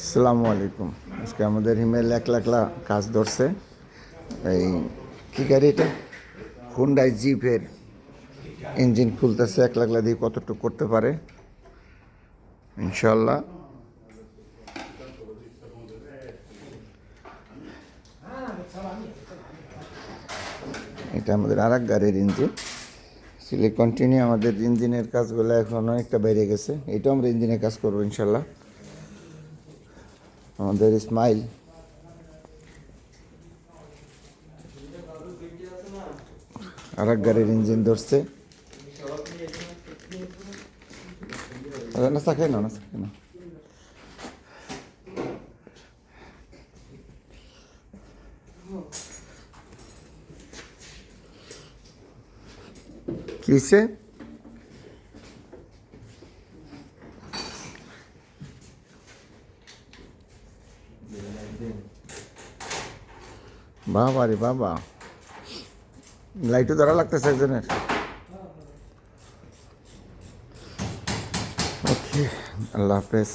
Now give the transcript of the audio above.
আসসালামু আলাইকুম। আজকে আমাদের হিমেল একলা কাজ ধরছে। এই কী গাড়ি এটা? হুন্ডাই জিপের ইঞ্জিন খুলতেছে একলা দিয়ে কতটুকু করতে পারে ইনশাল্লাহ। এটা আমাদের আর এক গাড়ির ইঞ্জিন সিলে কন্টিনিউ। আমাদের ইঞ্জিনের কাজগুলো এখন অনেকটা বেড়ে গেছে। এটাও আমরা ইঞ্জিনের কাজ করবো ইনশাল্লাহ। আমাদের ইসমাইল আর এক গাড়ির ইঞ্জিন ধরছে। না চাখাই না চাখাই না। কিসে বাবা রে বাবা, লাইটও ধরা লাগতেছে একজনের। ওকে, আল্লাহ হাফেজ।